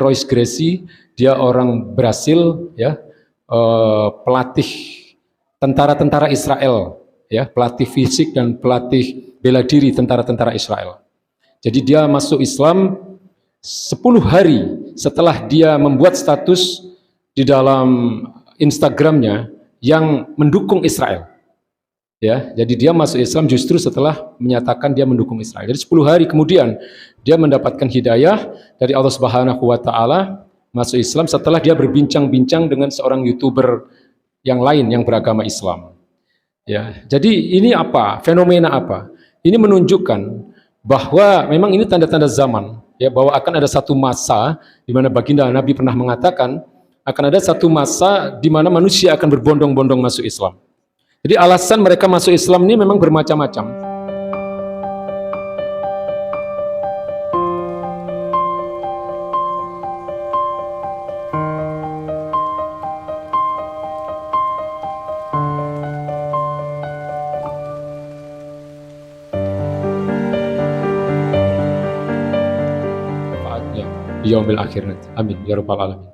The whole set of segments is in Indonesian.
Royce Gracie, dia orang Brasil, ya, pelatih tentara-tentara Israel, ya, pelatih fisik dan pelatih bela diri tentara-tentara Israel. Jadi dia masuk Islam 10 hari setelah dia membuat status di dalam Instagramnya yang mendukung Israel. Ya, jadi dia masuk Islam justru setelah menyatakan dia mendukung Israel. Jadi 10 hari kemudian dia mendapatkan hidayah dari Allah Subhanahu wa taala, masuk Islam setelah dia berbincang-bincang dengan seorang YouTuber yang lain yang beragama Islam. Ya, jadi ini apa? Fenomena apa? Ini menunjukkan bahwa memang ini tanda-tanda zaman, ya, bahwa akan ada satu masa di mana baginda Nabi pernah mengatakan akan ada satu masa di mana manusia akan berbondong-bondong masuk Islam. Jadi alasan mereka masuk Islam ini memang bermacam-macam. Di yaumil akhir nanti. Amin ya rabbal alamin.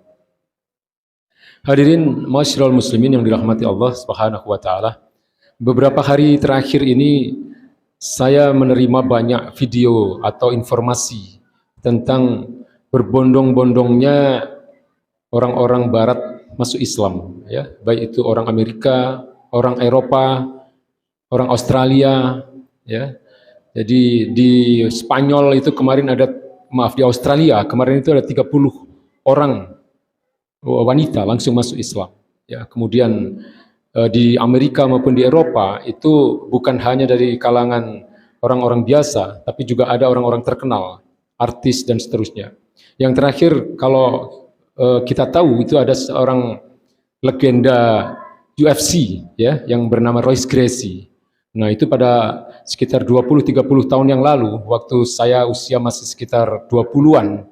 Hadirin masyarul muslimin yang dirahmati Allah Subhanahu wa taala. Beberapa hari terakhir ini saya menerima banyak video atau informasi tentang berbondong-bondongnya orang-orang barat masuk Islam, ya, baik itu orang Amerika, orang Eropa, orang Australia, ya. Jadi di Spanyol itu kemarin ada, di Australia kemarin itu ada 30 orang wanita langsung masuk Islam, ya. Kemudian di Amerika maupun di Eropa itu bukan hanya dari kalangan orang-orang biasa, tapi juga ada orang-orang terkenal, artis dan seterusnya. Yang terakhir kalau kita tahu itu ada seorang legenda UFC, ya, yang bernama Royce Gracie. Nah, itu pada sekitar 20-30 tahun yang lalu, waktu saya usia masih sekitar 20-an,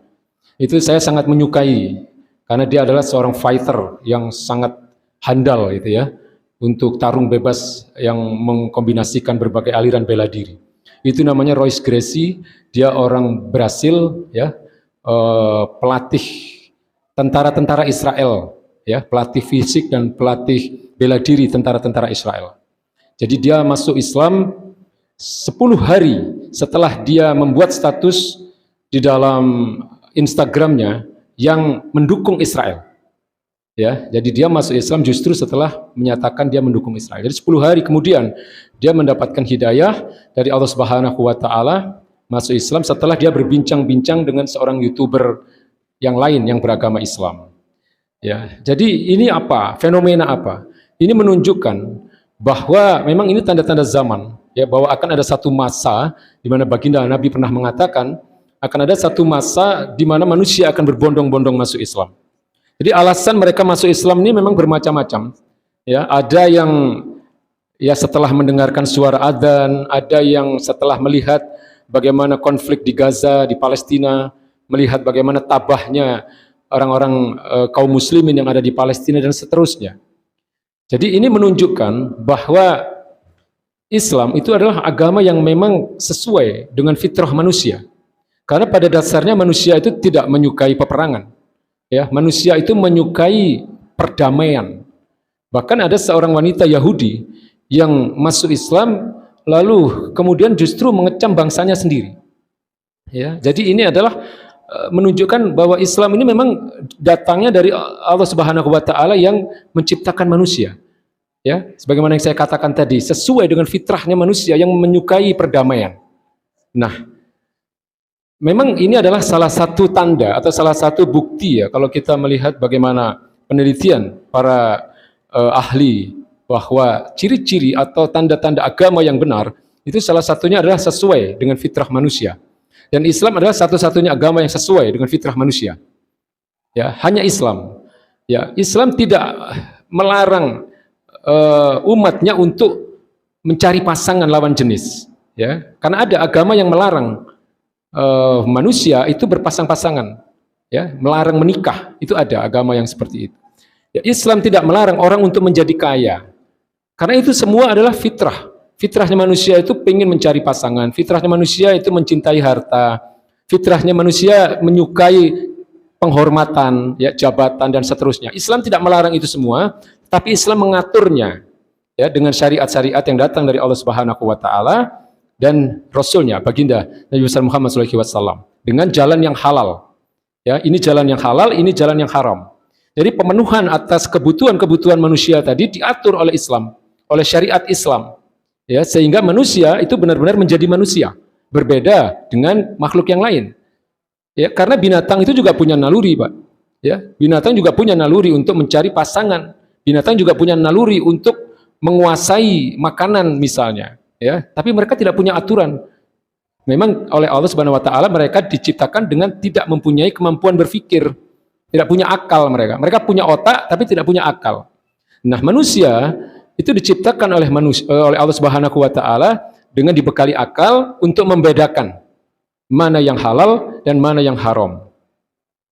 itu saya sangat menyukai karena dia adalah seorang fighter yang sangat handal, gitu ya, untuk tarung bebas yang mengkombinasikan berbagai aliran bela diri. Itu namanya Royce Gracie, dia orang Brasil, ya, pelatih tentara-tentara Israel, ya, pelatih fisik dan pelatih bela diri tentara-tentara Israel. Jadi dia masuk Islam 10 hari setelah dia membuat status di dalam Instagramnya yang mendukung Israel. Ya, jadi dia masuk Islam justru setelah menyatakan dia mendukung Israel. Jadi 10 hari kemudian dia mendapatkan hidayah dari Allah Subhanahu wa taala, masuk Islam setelah dia berbincang-bincang dengan seorang YouTuber yang lain yang beragama Islam. Ya, jadi ini apa? Fenomena apa? Ini menunjukkan bahwa memang ini tanda-tanda zaman, ya, bahwa akan ada satu masa di mana baginda Nabi pernah mengatakan akan ada satu masa di mana manusia akan berbondong-bondong masuk Islam. Jadi alasan mereka masuk Islam ini memang bermacam-macam. Ya, ada yang ya setelah mendengarkan suara adzan, ada yang setelah melihat bagaimana konflik di Gaza, di Palestina, melihat bagaimana tabahnya orang-orang kaum muslimin yang ada di Palestina dan seterusnya. Jadi ini menunjukkan bahwa Islam itu adalah agama yang memang sesuai dengan fitrah manusia. Karena pada dasarnya manusia itu tidak menyukai peperangan. Ya, manusia itu menyukai perdamaian. Bahkan ada seorang wanita Yahudi yang masuk Islam lalu kemudian justru mengecam bangsanya sendiri. Ya, jadi ini adalah menunjukkan bahwa Islam ini memang datangnya dari Allah Subhanahu wa taala yang menciptakan manusia. Ya, sebagaimana yang saya katakan tadi, sesuai dengan fitrahnya manusia yang menyukai perdamaian. Nah, memang ini adalah salah satu tanda atau salah satu bukti, ya, kalau kita melihat bagaimana penelitian para ahli bahwa ciri-ciri atau tanda-tanda agama yang benar itu salah satunya adalah sesuai dengan fitrah manusia. Dan Islam adalah satu-satunya agama yang sesuai dengan fitrah manusia. Ya, hanya Islam. Ya, Islam tidak melarang umatnya untuk mencari pasangan lawan jenis. Ya, karena ada agama yang melarang manusia itu berpasang-pasangan, ya, melarang menikah. Itu ada agama yang seperti itu. Ya, Islam tidak melarang orang untuk menjadi kaya, karena itu semua adalah fitrah. Fitrahnya manusia itu ingin mencari pasangan, fitrahnya manusia itu mencintai harta, fitrahnya manusia menyukai penghormatan, ya, jabatan dan seterusnya. Islam tidak melarang itu semua, tapi Islam mengaturnya, ya, dengan syariat-syariat yang datang dari Allah Subhanahu wa taala dan Rasulnya, baginda Nabi besar Muhammad SAW, dengan jalan yang halal. Ya, ini jalan yang halal, ini jalan yang haram. Jadi pemenuhan atas kebutuhan-kebutuhan manusia tadi diatur oleh Islam, oleh syariat Islam. Ya, sehingga manusia itu benar-benar menjadi manusia, berbeda dengan makhluk yang lain. Ya, karena binatang itu juga punya naluri, Pak. Ya, binatang juga punya naluri untuk mencari pasangan. Binatang juga punya naluri untuk menguasai makanan misalnya. Ya, tapi mereka tidak punya aturan. Memang oleh Allah Subhanahu wa taala mereka diciptakan dengan tidak mempunyai kemampuan berpikir, tidak punya akal mereka. Mereka punya otak tapi tidak punya akal. Nah, manusia itu diciptakan oleh Allah Subhanahu wa taala dengan dibekali akal untuk membedakan mana yang halal dan mana yang haram.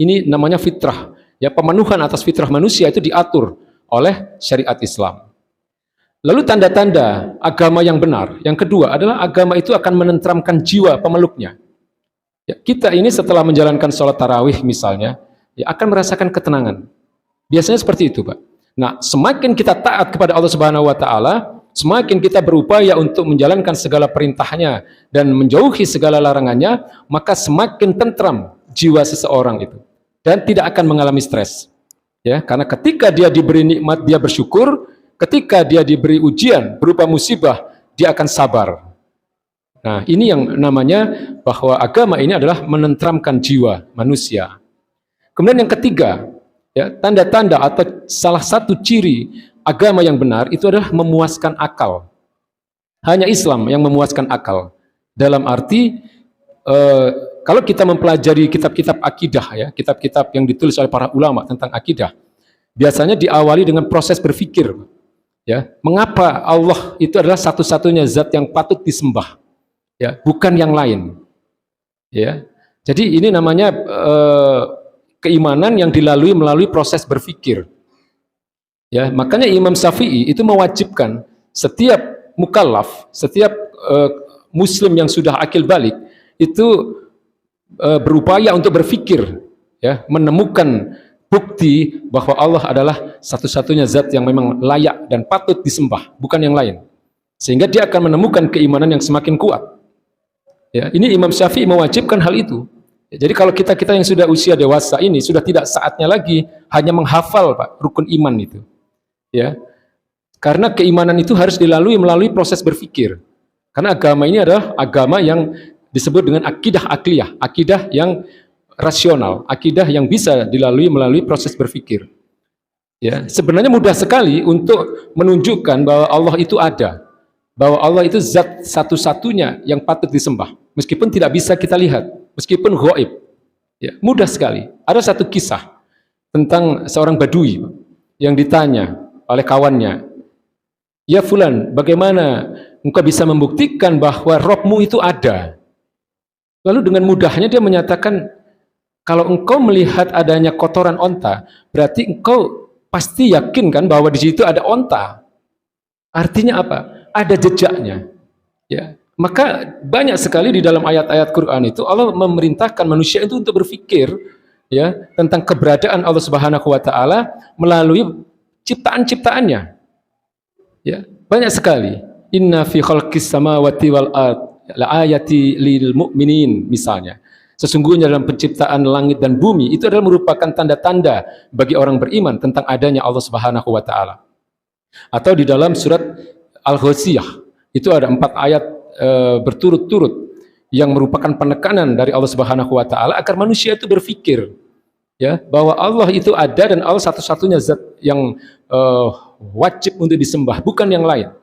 Ini namanya fitrah. Ya, pemenuhan atas fitrah manusia itu diatur oleh syariat Islam. Lalu tanda-tanda agama yang benar. Yang kedua adalah agama itu akan menenteramkan jiwa pemeluknya. Ya, kita ini setelah menjalankan sholat tarawih misalnya, ya, akan merasakan ketenangan. Biasanya seperti itu, Pak. Nah, semakin kita taat kepada Allah Subhanahu wa taala, semakin kita berupaya untuk menjalankan segala perintahnya dan menjauhi segala larangannya, maka semakin tentram jiwa seseorang itu dan tidak akan mengalami stres. Ya, karena ketika dia diberi nikmat dia bersyukur, ketika dia diberi ujian berupa musibah dia akan sabar. Nah, ini yang namanya bahwa agama ini adalah menenteramkan jiwa manusia. Kemudian yang ketiga, ya, tanda-tanda atau salah satu ciri agama yang benar itu adalah memuaskan akal. Hanya Islam yang memuaskan akal. Dalam arti kalau kita mempelajari kitab-kitab akidah, ya, kitab-kitab yang ditulis oleh para ulama tentang akidah, biasanya diawali dengan proses berpikir. Ya, mengapa Allah itu adalah satu-satunya zat yang patut disembah, ya, bukan yang lain. Ya, jadi ini namanya keimanan yang dilalui melalui proses berpikir. Ya, makanya Imam Syafi'i itu mewajibkan setiap mukallaf, setiap muslim yang sudah akil balik itu berupaya untuk berpikir, ya, menemukan bukti bahwa Allah adalah satu-satunya zat yang memang layak dan patut disembah, bukan yang lain. Sehingga dia akan menemukan keimanan yang semakin kuat. Ya, ini Imam Syafi'i mewajibkan hal itu. Jadi kalau kita yang sudah usia dewasa ini sudah tidak saatnya lagi hanya menghafal, Pak, rukun iman itu. Ya. Karena keimanan itu harus dilalui melalui proses berpikir. Karena agama ini adalah agama yang disebut dengan akidah akliyah, akidah yang rasional, akidah yang bisa dilalui melalui proses berpikir. Ya, sebenarnya mudah sekali untuk menunjukkan bahwa Allah itu ada, bahwa Allah itu zat satu-satunya yang patut disembah, meskipun tidak bisa kita lihat, meskipun gaib. Ya, mudah sekali. Ada satu kisah tentang seorang badui yang ditanya oleh kawannya, "Ya fulan, bagaimana engkau bisa membuktikan bahwa Robmu itu ada?" Lalu dengan mudahnya dia menyatakan, kalau engkau melihat adanya kotoran onta, berarti engkau pasti yakin kan bahwa di situ ada onta. Artinya apa? Ada jejaknya. Ya. Maka banyak sekali di dalam ayat-ayat Quran itu Allah memerintahkan manusia itu untuk berpikir, ya, tentang keberadaan Allah Subhanahu wa taala melalui ciptaan-ciptaannya. Ya, banyak sekali. Inna fi khalqis samawati wal ard la ayati lil mu'minin misalnya. Sesungguhnya dalam penciptaan langit dan bumi itu adalah merupakan tanda-tanda bagi orang beriman tentang adanya Allah Subhanahu wa taala. Atau di dalam surat Al-Ghasyiyah itu ada 4 ayat berturut-turut yang merupakan penekanan dari Allah Subhanahu wa taala agar manusia itu berpikir, ya, bahwa Allah itu ada dan Allah satu-satunya zat yang wajib untuk disembah, bukan yang lain.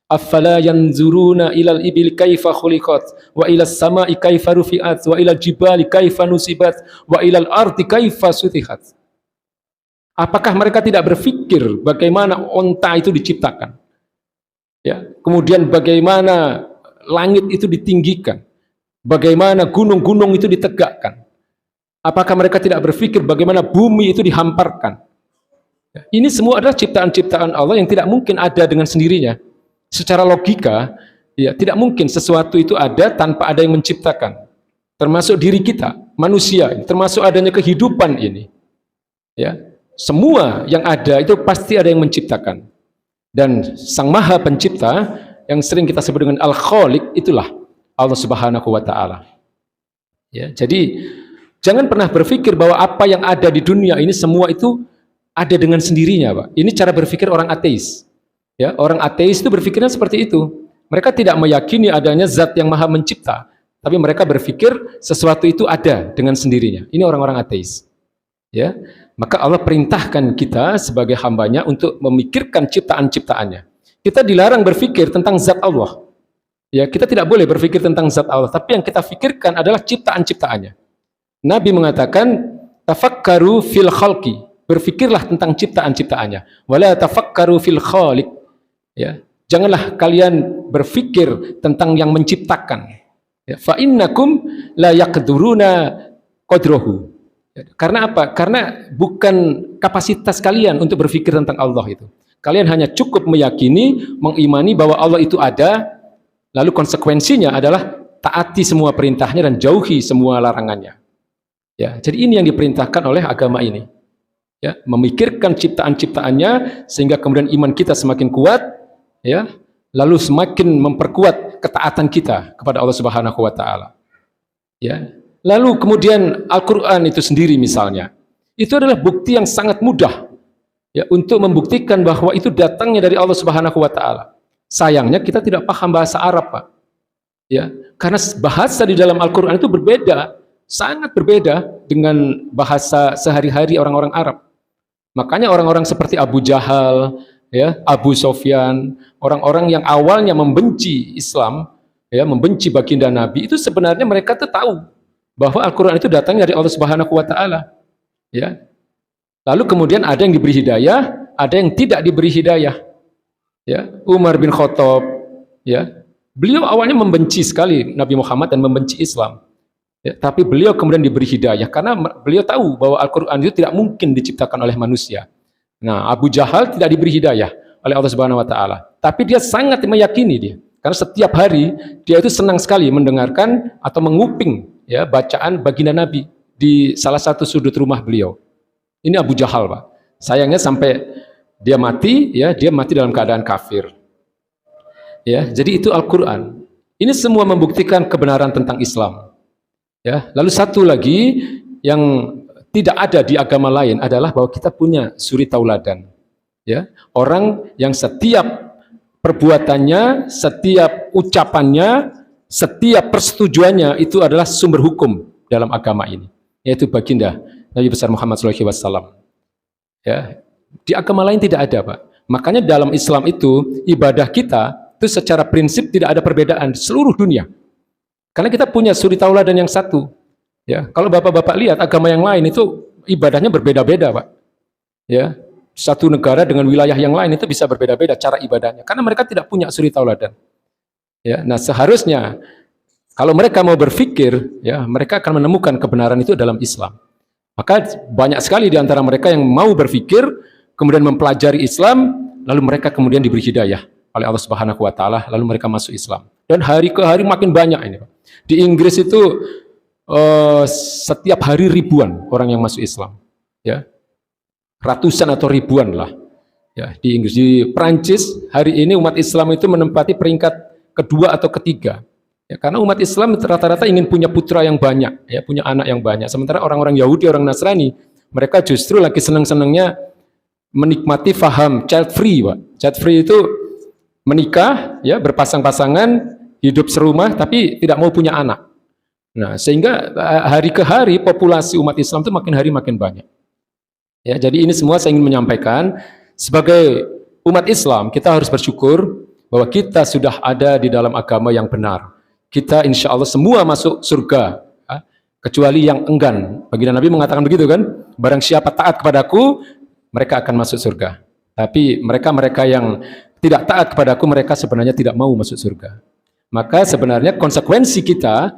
Afala yanzuruna ilal ibili kaifa khuliqat wa ilas sama'i kaifa rufi'at wa ilal jibali kaifa nusibat wa ilal ardi kaifa sutihat. Apakah mereka tidak berpikir bagaimana onta itu diciptakan? Ya, kemudian bagaimana langit itu ditinggikan? Bagaimana gunung-gunung itu ditegakkan? Apakah mereka tidak berpikir bagaimana bumi itu dihamparkan? Ya, ini semua adalah ciptaan-ciptaan Allah yang tidak mungkin ada dengan sendirinya. Secara logika, ya, tidak mungkin sesuatu itu ada tanpa ada yang menciptakan. termasuk diri kita, manusia, termasuk adanya kehidupan ini. Ya, semua yang ada itu pasti ada yang menciptakan. Dan Sang Maha Pencipta yang sering kita sebut dengan Al-Khaliq itulah Allah Subhanahu wa taala. Ya, jadi jangan pernah berpikir bahwa apa yang ada di dunia ini semua itu ada dengan sendirinya, Pak. Ini cara berpikir orang ateis. Ya, orang ateis itu berpikirnya seperti itu. Mereka tidak meyakini adanya zat yang Maha Mencipta, tapi mereka berpikir sesuatu itu ada dengan sendirinya. Ini orang-orang ateis. Ya, maka Allah perintahkan kita sebagai hambanya untuk memikirkan ciptaan-ciptaannya. Kita dilarang berpikir tentang zat Allah. Ya, kita tidak boleh berpikir tentang zat Allah, tapi yang kita pikirkan adalah ciptaan-ciptaannya. Nabi mengatakan, tafakkaru fil khalqi, berpikirlah tentang ciptaan-ciptaannya. Wala tafakkaru fil khaliq. Ya, janganlah kalian berpikir tentang yang menciptakan. Ya, fa innakum la yaqduruna qadrahu. Karena apa? Karena bukan kapasitas kalian untuk berpikir tentang Allah itu. Kalian hanya cukup meyakini, mengimani bahwa Allah itu ada, lalu konsekuensinya adalah taati semua perintahnya dan jauhi semua larangannya. Ya, jadi ini yang diperintahkan oleh agama ini. Ya, memikirkan ciptaan-ciptaannya sehingga kemudian iman kita semakin kuat, ya, lalu semakin memperkuat ketaatan kita kepada Allah Subhanahu wa taala. Ya. Lalu kemudian Al-Quran itu sendiri misalnya, itu adalah bukti yang sangat mudah ya, untuk membuktikan bahwa itu datangnya dari Allah Subhanahu wa taala. Sayangnya kita tidak paham bahasa Arab, Pak. Ya, karena bahasa di dalam Al-Quran itu berbeda, sangat berbeda dengan bahasa sehari-hari orang-orang Arab. Makanya orang-orang seperti Abu Jahal, ya, Abu Sofyan, orang-orang yang awalnya membenci Islam, ya, membenci baginda Nabi, itu sebenarnya mereka tuh tahu bahwa Al-Quran itu datangnya dari Allah Subhanahu wa taala. Ya. Lalu kemudian ada yang diberi hidayah, ada yang tidak diberi hidayah. Ya, Umar bin Khattab, ya. Beliau awalnya membenci sekali Nabi Muhammad dan membenci Islam. Ya, tapi beliau kemudian diberi hidayah karena beliau tahu bahwa Al-Quran itu tidak mungkin diciptakan oleh manusia. Nah, Abu Jahal tidak diberi hidayah oleh Allah Subhanahu wa taala, tapi dia sangat meyakini dia. Karena setiap hari dia itu senang sekali mendengarkan atau menguping ya bacaan baginda Nabi di salah satu sudut rumah beliau. Ini Abu Jahal, Pak. Sayangnya sampai dia mati, ya, dia mati dalam keadaan kafir. Ya, jadi itu Al-Quran. Ini semua membuktikan kebenaran tentang Islam. Ya, lalu satu lagi yang tidak ada di agama lain adalah bahwa kita punya suri tauladan. Ya, orang yang setiap perbuatannya, setiap ucapannya, setiap persetujuannya itu adalah sumber hukum dalam agama ini, yaitu baginda Nabi besar Muhammad SAW. Ya, di agama lain tidak ada, Pak. Makanya dalam Islam itu ibadah kita itu secara prinsip tidak ada perbedaan di seluruh dunia. Karena kita punya suri tauladan yang satu. Ya, kalau bapak-bapak lihat agama yang lain itu ibadahnya berbeda-beda, Pak. Ya, satu negara dengan wilayah yang lain itu bisa berbeda-beda cara ibadahnya karena mereka tidak punya suri tauladan. Ya, nah seharusnya kalau mereka mau berpikir, ya mereka akan menemukan kebenaran itu dalam Islam. Maka banyak sekali di antara mereka yang mau berpikir, kemudian mempelajari Islam, lalu mereka kemudian diberi hidayah oleh Allah Subhanahu wa taala, lalu mereka masuk Islam. Dan hari ke hari makin banyak ini. Di Inggris itu setiap hari ribuan orang yang masuk Islam. Ya. Ratusan atau ribuan lah. Ya, di Inggris, di Perancis hari ini umat Islam itu menempati peringkat kedua atau ketiga. Ya, karena umat Islam rata-rata ingin punya putra yang banyak, ya, punya anak yang banyak. Sementara orang-orang Yahudi, orang Nasrani, mereka justru lagi senang-senangnya menikmati faham child free, Pak. Child free itu menikah, ya, berpasang-pasangan, hidup serumah, tapi tidak mau punya anak. Nah, sehingga hari ke hari populasi umat Islam itu makin hari makin banyak. Ya, jadi ini semua saya ingin menyampaikan sebagai umat Islam kita harus bersyukur bahwa kita sudah ada di dalam agama yang benar. Kita insya Allah semua masuk surga, ya, kecuali yang enggan. Baginda Nabi mengatakan begitu kan? Barang siapa taat kepadaku, mereka akan masuk surga. Tapi mereka-mereka yang tidak taat kepadaku, mereka sebenarnya tidak mau masuk surga. Maka sebenarnya konsekuensi kita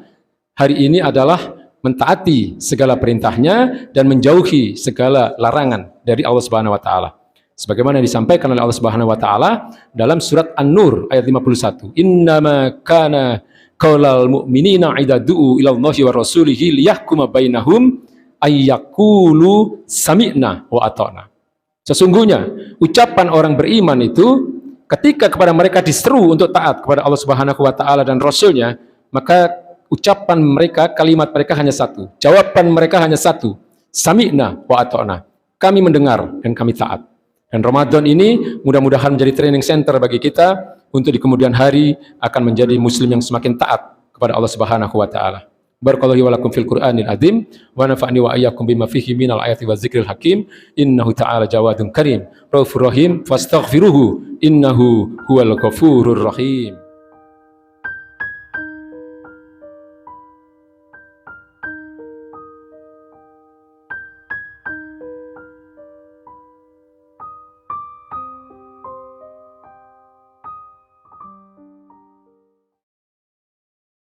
hari ini adalah mentaati segala perintahnya dan menjauhi segala larangan dari Allah Subhanahu wa taala. Sebagaimana disampaikan oleh Allah Subhanahu wa taala dalam surat An-Nur ayat 51. Innama kana qaulal mu'minina idza du'u ila Allahi wa rasulihi liyahkuma bainahum ayyaqulu sami'na wa ata'na. Sesungguhnya ucapan orang beriman itu ketika kepada mereka diseru untuk taat kepada Allah Subhanahu wa taala dan Rasulnya, maka ucapan mereka, kalimat mereka hanya satu, jawaban mereka hanya satu, sami'na wa ata'na. Kami mendengar dan kami taat. Dan Ramadan ini mudah-mudahan menjadi training center bagi kita untuk di kemudian hari akan menjadi muslim yang semakin taat kepada Allah Subhanahu wa taala. Barakallahu wa lakum fil Qur'anil azim wa nafa'ni wa iyyakum bima fihi minal ayati wa dzikril hakim. Innahu ta'ala jawadun karim raufur rahim fastaghfiruhu innahu huwal ghafurur rahim.